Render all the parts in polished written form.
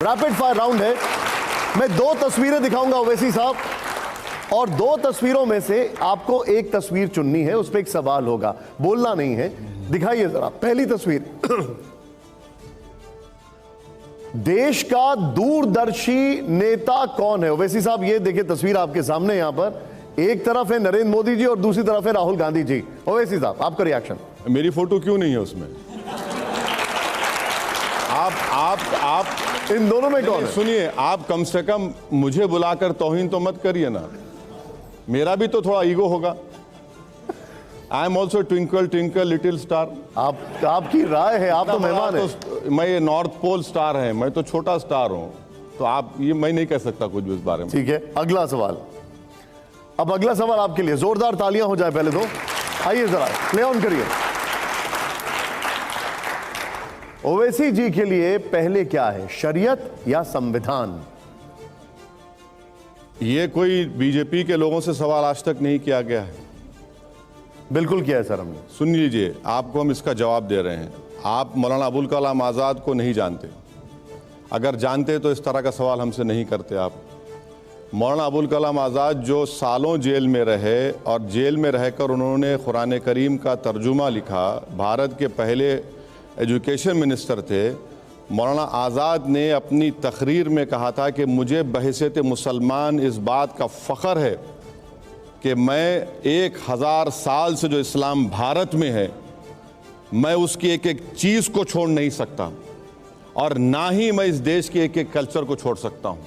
Rapid fire round है। मैं दो तस्वीरें दिखाऊंगा ओवैसी साहब, और दो तस्वीरों में से आपको एक तस्वीर चुननी है, उस पर एक सवाल होगा, बोलना नहीं है। दिखाइए जरा पहली तस्वीर। देश का दूरदर्शी नेता कौन है? ओवैसी साहब ये देखिए तस्वीर आपके सामने, यहां पर एक तरफ है नरेंद्र मोदी जी और दूसरी तरफ है राहुल गांधी जी। ओवैसी साहब आपका रिएक्शन। मेरी फोटो क्यों नहीं है उसमें? आप इन दोनों में कौन है? सुनिए, आप कम से कम मुझे बुलाकर तौहीन तो मत करिए ना, मेरा भी तो थोड़ा ईगो होगा। I am also twinkle twinkle little star. आपकी राय है, आप तो मेहमान हैं। तो मैं ये नॉर्थ पोल स्टार है, मैं तो छोटा स्टार हूं, तो आप ये मैं नहीं कह सकता कुछ भी इस बारे में। ठीक है, अगला सवाल। अब अगला सवाल आपके लिए, जोरदार तालियां हो जाए पहले तो। आइए जरा प्ले ऑन करिए। ओवैसी जी के लिए पहले क्या है, शरीयत या संविधान? ये कोई बीजेपी के लोगों से सवाल आज तक नहीं किया गया है। बिल्कुल किया है सर हमने। सुन लीजिए, आपको हम इसका जवाब दे रहे हैं। आप मौलाना अबुल कलाम आज़ाद को नहीं जानते, अगर जानते तो इस तरह का सवाल हमसे नहीं करते आप। मौलाना अबुल कलाम आज़ाद जो सालों जेल में रहे और जेल में रहकर उन्होंने कुरान करीम का तर्जुमा लिखा, भारत के पहले एजुकेशन मिनिस्टर थे। मौलाना आज़ाद ने अपनी तकरीर में कहा था कि मुझे बहैसियत मुसलमान इस बात का फ़ख्र है कि मैं 1000 साल से जो इस्लाम भारत में है, मैं उसकी एक एक चीज़ को छोड़ नहीं सकता, और ना ही मैं इस देश के एक एक कल्चर को छोड़ सकता हूँ।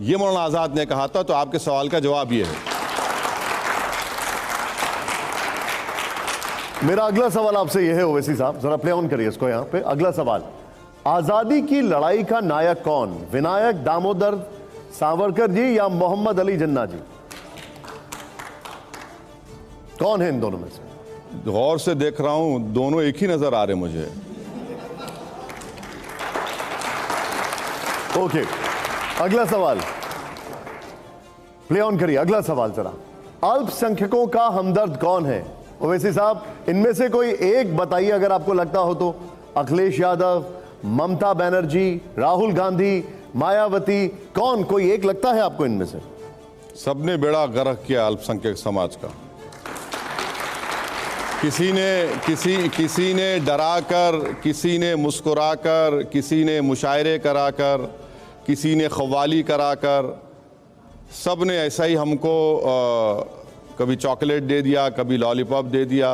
ये मौलाना आज़ाद ने कहा था। तो आपके सवाल का जवाब ये है। मेरा अगला सवाल आपसे यह है ओवैसी साहब, जरा प्ले ऑन करिए इसको यहां पे। अगला सवाल, आजादी की लड़ाई का नायक कौन? विनायक दामोदर सावरकर जी या मोहम्मद अली जिन्ना जी? कौन है इन दोनों में से? गौर से देख रहा हूं, दोनों एक ही नजर आ रहे मुझे। ओके, अगला सवाल प्ले ऑन करिए। अगला सवाल जरा, अल्पसंख्यकों का हमदर्द कौन है? ओवैसी साहब इनमें से कोई एक बताइए अगर आपको लगता हो तो। अखिलेश यादव, ममता बनर्जी, राहुल गांधी, मायावती, कौन कोई एक लगता है आपको इनमें से? सबने बेड़ा गर्क किया अल्पसंख्यक समाज का। किसी ने डराकर, किसी ने मुस्कुराकर, किसी ने मुशायरे कराकर, किसी ने खवाली कराकर, सब ने ऐसा ही हमको कभी चॉकलेट दे दिया, कभी लॉलीपॉप दे दिया,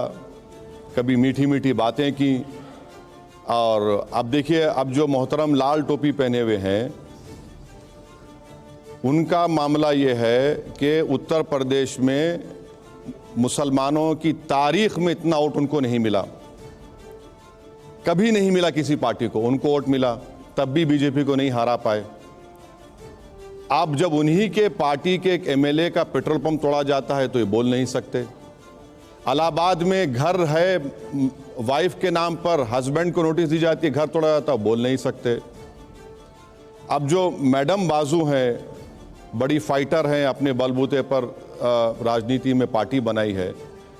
कभी मीठी मीठी बातें की। और अब देखिए, अब जो मोहतरम लाल टोपी पहने हुए हैं, उनका मामला ये है कि उत्तर प्रदेश में मुसलमानों की तारीख में इतना वोट उनको नहीं मिला, कभी नहीं मिला किसी पार्टी को। उनको वोट मिला तब भी बीजेपी को नहीं हरा पाए। अब जब उन्हीं के पार्टी के एक एमएलए का पेट्रोल पंप तोड़ा जाता है तो ये बोल नहीं सकते। इलाहाबाद में घर है, वाइफ के नाम पर हस्बैंड को नोटिस दी जाती है, घर तोड़ा जाता है, बोल नहीं सकते। अब जो मैडम बाजू हैं, बड़ी फाइटर हैं, अपने बलबूते पर राजनीति में पार्टी बनाई है,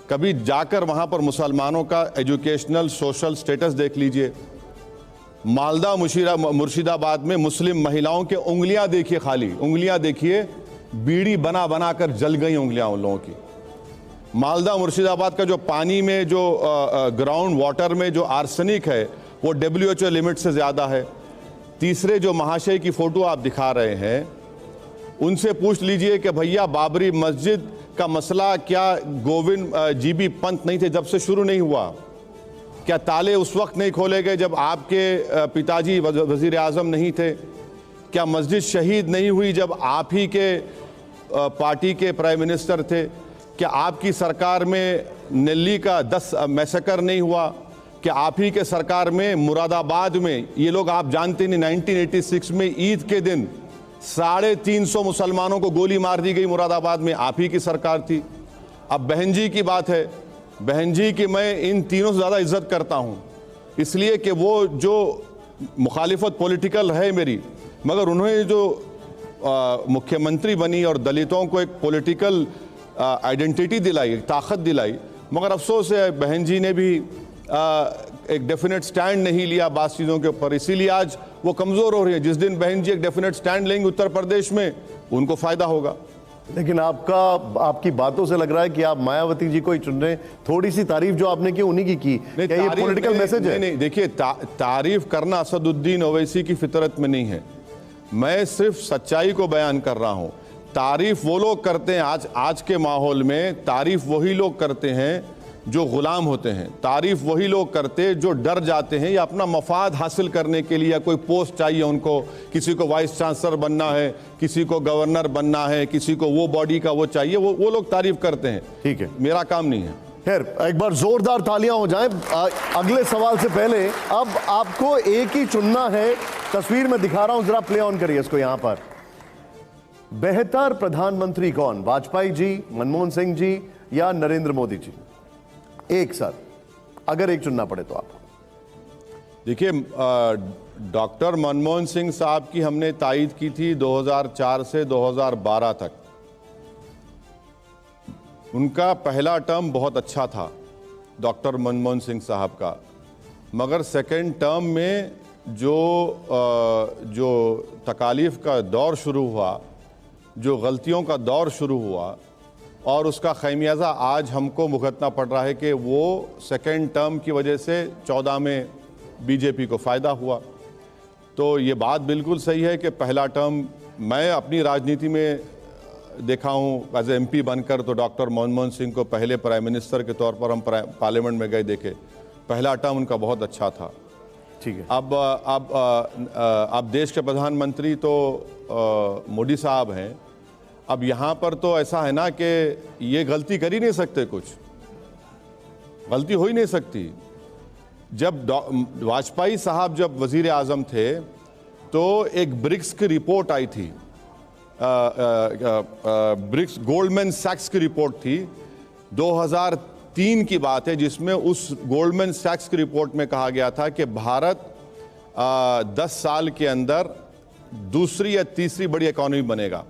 कभी जाकर वहाँ पर मुसलमानों का एजुकेशनल सोशल स्टेटस देख लीजिए। मालदा मुर्शिदाबाद में मुस्लिम महिलाओं के उंगलियां देखिए, खाली उंगलियां देखिए, बीड़ी बना बना कर जल गई उंगलियां उन लोगों की। मालदा मुर्शिदाबाद का जो पानी में जो ग्राउंड वाटर में जो आर्सेनिक है वो WHO लिमिट से ज़्यादा है। तीसरे जो महाशय की फ़ोटो आप दिखा रहे हैं, उनसे पूछ लीजिए कि भैया बाबरी मस्जिद का मसला क्या गोविंद GB पंत नहीं थे जब से शुरू नहीं हुआ? क्या ताले उस वक्त नहीं खोले गए जब आपके पिताजी वज़ीर आज़म नहीं थे? क्या मस्जिद शहीद नहीं हुई जब आप ही के पार्टी के प्राइम मिनिस्टर थे? क्या आपकी सरकार में नेल्ली का 10 मैसेकर नहीं हुआ? क्या आप ही के सरकार में मुरादाबाद में, ये लोग आप जानते नहीं, 1986 में ईद के दिन 350 मुसलमानों को गोली मार दी गई मुरादाबाद में, आप ही की सरकार थी। अब बहन जी की बात है, बहन जी की मैं इन तीनों से ज़्यादा इज्जत करता हूँ, इसलिए कि वो जो मुखालिफत पॉलिटिकल है मेरी, मगर उन्होंने जो मुख्यमंत्री बनी और दलितों को एक पॉलिटिकल आइडेंटिटी दिलाई, एक ताकत दिलाई, मगर अफसोस है बहन जी ने भी एक डेफिनेट स्टैंड नहीं लिया बात चीज़ों के ऊपर। इसीलिए आज वो कमजोर हो रही है। जिस दिन बहन जी एक डेफिनेट स्टैंड लेंगे उत्तर प्रदेश में, उनको फायदा होगा। लेकिन आपकी बातों से लग रहा है कि आप मायावती जी को ही चुन रहे हैं। थोड़ी सी तारीफ जो आपने की उन्हीं की क्या ये पॉलिटिकल मैसेज है? नहीं, देखिए, तारीफ करना असदुद्दीन ओवैसी की फितरत में नहीं है। मैं सिर्फ सच्चाई को बयान कर रहा हूं। तारीफ वो लोग करते हैं, आज के माहौल में तारीफ वही लोग करते हैं जो गुलाम होते हैं। तारीफ वही लोग करते हैं जो डर जाते हैं या अपना मफाद हासिल करने के लिए, या कोई पोस्ट चाहिए उनको, किसी को वाइस चांसलर बनना है, किसी को गवर्नर बनना है, किसी को वो बॉडी का वो चाहिए, वो लोग तारीफ करते हैं। ठीक है, मेरा काम नहीं है। खैर, एक बार जोरदार तालियां हो जाएं। अगले सवाल से पहले अब आपको एक ही चुनना है। तस्वीर में दिखा रहा हूं, जरा प्ले ऑन करिए इसको। यहां पर बेहतर प्रधानमंत्री कौन, वाजपेयी जी, मनमोहन सिंह जी या नरेंद्र मोदी जी? एक सर, अगर एक चुनना पड़े तो आपको। देखिए, डॉक्टर मनमोहन सिंह साहब की हमने तायीद की थी 2004 से 2012 तक। उनका पहला टर्म बहुत अच्छा था, डॉक्टर मनमोहन सिंह साहब का, मगर सेकेंड टर्म में जो तकालीफ का दौर शुरू हुआ, जो गलतियों का दौर शुरू हुआ, और उसका खैमियाजा आज हमको भुगतना पड़ रहा है कि वो सेकेंड टर्म की वजह से 14 में बीजेपी को फ़ायदा हुआ। तो ये बात बिल्कुल सही है कि पहला टर्म, मैं अपनी राजनीति में देखा हूँ एज एमपी बनकर, तो डॉक्टर मनमोहन सिंह को पहले प्राइम मिनिस्टर के तौर पर हम पार्लियामेंट में गए देखे, पहला टर्म उनका बहुत अच्छा था। ठीक है, अब देश के प्रधानमंत्री तो मोदी साहब हैं। अब यहाँ पर तो ऐसा है ना कि ये गलती कर ही नहीं सकते, कुछ गलती हो ही नहीं सकती। जब वाजपेयी साहब जब वजीर आज़म थे तो एक ब्रिक्स की रिपोर्ट आई थी, ब्रिक्स गोल्डमैन सैक्स की रिपोर्ट थी, 2003 की बात है, जिसमें उस गोल्डमैन सैक्स की रिपोर्ट में कहा गया था कि भारत 10 साल के अंदर दूसरी या तीसरी बड़ी इकॉनमी बनेगा।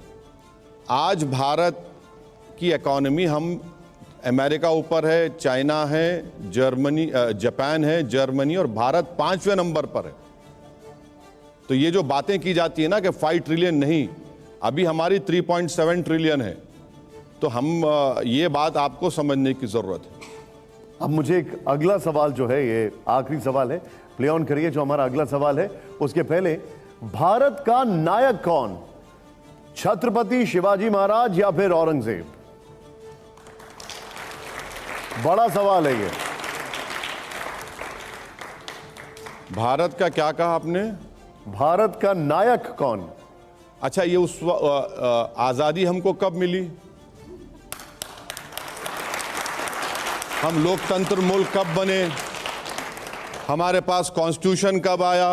आज भारत की इकॉनमी, हम अमेरिका ऊपर है, चाइना है, जर्मनी, जापान है, जर्मनी, और भारत 5वें नंबर पर है। तो ये जो बातें की जाती है ना कि 5 ट्रिलियन नहीं, अभी हमारी 3.7 ट्रिलियन है। तो हम ये बात आपको समझने की जरूरत है। अब मुझे एक अगला सवाल जो है, ये आखिरी सवाल है, प्ले ऑन करिए जो हमारा अगला सवाल है। उसके पहले, भारत का नायक कौन, छत्रपति शिवाजी महाराज या फिर औरंगजेब? बड़ा सवाल है ये। भारत का क्या कहा आपने? भारत का नायक कौन? अच्छा, ये उस आजादी हमको कब मिली? हम लोकतंत्र मुल्क कब बने? हमारे पास कॉन्स्टिट्यूशन कब आया?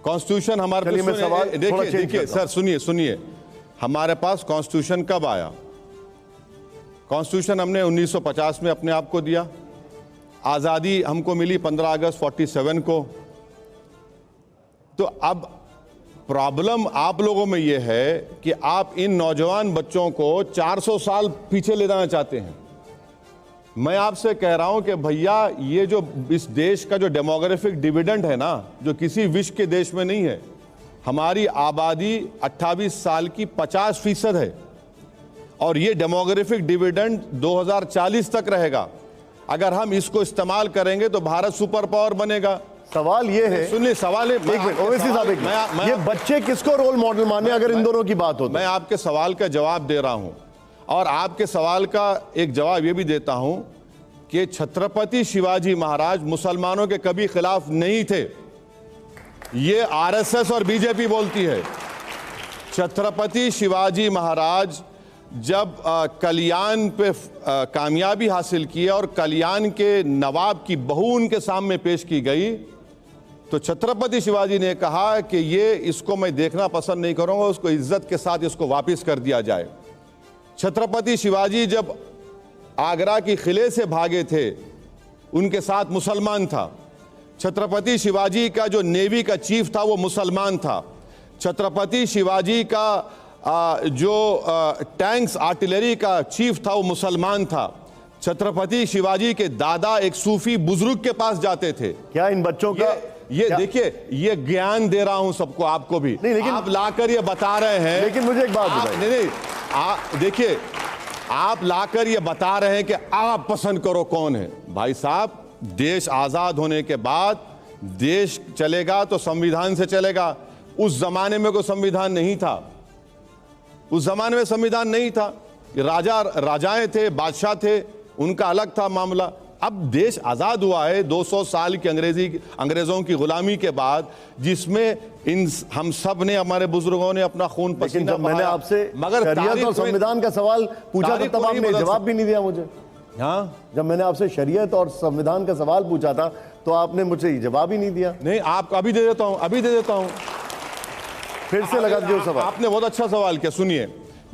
कॉन्स्टिट्यूशन हमारे पास, देखिए सर, सुनिए, हमारे पास कॉन्स्टिट्यूशन कब आया? कॉन्स्टिट्यूशन हमने 1950 में अपने आप को दिया। आज़ादी हमको मिली 15 अगस्त 47 को। तो अब प्रॉब्लम आप लोगों में यह है कि आप इन नौजवान बच्चों को 400 साल पीछे ले जाना चाहते हैं। मैं आपसे कह रहा हूं कि भैया, ये जो इस देश का जो डेमोग्राफिक डिविडेंड है ना, जो किसी विश्व के देश में नहीं है, हमारी आबादी 28 साल की 50% है, और ये डेमोग्राफिक डिविडेंड 2040 तक रहेगा। अगर हम इसको इस्तेमाल करेंगे तो भारत सुपर पावर बनेगा। सवाल ये है, सुनिए, सवाल है, एक मिनट ओवैसी साहब, एक मिनट, ये बच्चे किसको रोल मॉडल माने अगर इन दोनों की बात हो? मैं आपके सवाल का जवाब दे रहा हूं, और आपके सवाल का एक जवाब ये भी देता हूं कि छत्रपति शिवाजी महाराज मुसलमानों के कभी खिलाफ नहीं थे। ये आरएसएस और बीजेपी बोलती है। छत्रपति शिवाजी महाराज जब कल्याण पे कामयाबी हासिल की और कल्याण के नवाब की बहू उनके सामने पेश की गई, तो छत्रपति शिवाजी ने कहा कि ये इसको मैं देखना पसंद नहीं करूंगा, उसको इज्जत के साथ इसको वापस कर दिया जाए। छत्रपति शिवाजी जब आगरा की किले से भागे थे, उनके साथ मुसलमान था। छत्रपति शिवाजी का जो नेवी का चीफ था वो मुसलमान था। छत्रपति शिवाजी का जो टैंक्स आर्टिलरी का चीफ था वो मुसलमान था। छत्रपति शिवाजी के दादा एक सूफी बुजुर्ग के पास जाते थे। क्या इन बच्चों का ये देखिए, ये ज्ञान दे रहा हूं सबको, आपको भी। नहीं, लेकिन आप लाकर ये बता रहे हैं, लेकिन मुझे एक बात बताइए। नहीं, देखिए, आप लाकर ये बता रहे हैं कि आप पसंद करो कौन है। भाई साहब, देश आजाद होने के बाद देश चलेगा तो संविधान से चलेगा। उस जमाने में कोई संविधान नहीं था, उस जमाने में संविधान नहीं था। राजाएं थे, बादशाह थे, उनका अलग था मामला। अब देश आजाद हुआ है 200 साल की अंग्रेजों की गुलामी के बाद, जिसमें हम सब ने, हमारे बुजुर्गों ने अपना खून पसीना जब मैंने आपसे शरीयत और संविधान का सवाल पूछा था, तब आपने जवाब भी नहीं दिया मुझे। हाँ, जब मैंने आपसे शरीयत और संविधान का सवाल पूछा था तो आपने मुझे जवाब ही नहीं दिया। नहीं, आप अभी दे देता हूं, अभी दे देता हूं। फिर से लगा दिया सवाल। आपने बहुत अच्छा सवाल किया। सुनिए,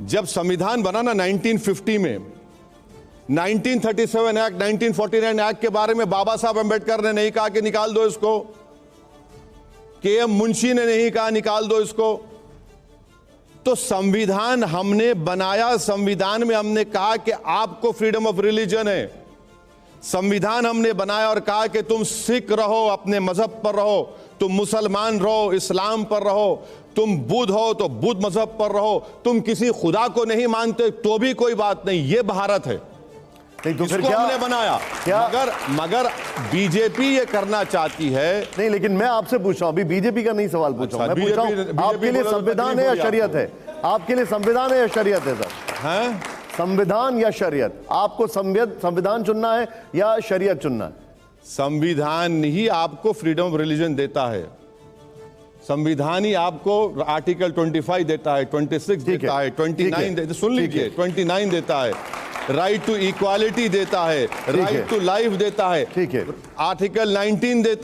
जब संविधान बना ना 1950 में, 1937 एक्ट, 1949 एक्ट के बारे में बाबा साहब अंबेडकर ने नहीं कहा कि निकाल दो इसको, के.एम. मुंशी ने नहीं कहा निकाल दो इसको। तो संविधान हमने बनाया, संविधान में हमने कहा कि आपको फ्रीडम ऑफ रिलीजन है। संविधान हमने बनाया और कहा कि तुम सिख रहो, अपने मजहब पर रहो, तुम मुसलमान रहो, इस्लाम पर रहो, तुम बुद्ध हो तो बुद्ध मजहब पर रहो, तुम किसी खुदा को नहीं मानते तो भी कोई बात नहीं। ये भारत है, नहीं तो फिर इसको क्या हमने बनाया। मगर बीजेपी ये करना चाहती है। नहीं, लेकिन मैं आपसे पूछ रहा हूं, अभी बीजेपी का नहीं सवाल पूछ रहा हूं, मैं पूछ रहा हूं आपके लिए संविधान है या शरीयत है? आपके लिए संविधान है या शरीयत है सर? हैं? संविधान या शरीयत? आपको संविधान चुनना है या शरीयत चुनना है? संविधान ही आपको फ्रीडम ऑफ रिलीजन देता है। संविधान ही आपको आर्टिकल 25 देता है, 26 देता है, 29 देता है, सुन लीजिए, 29 देता है, राइट टू इक्वालिटी देता है, राइट टू लाइफ देता है, ठीक है, आर्टिकल 19 देता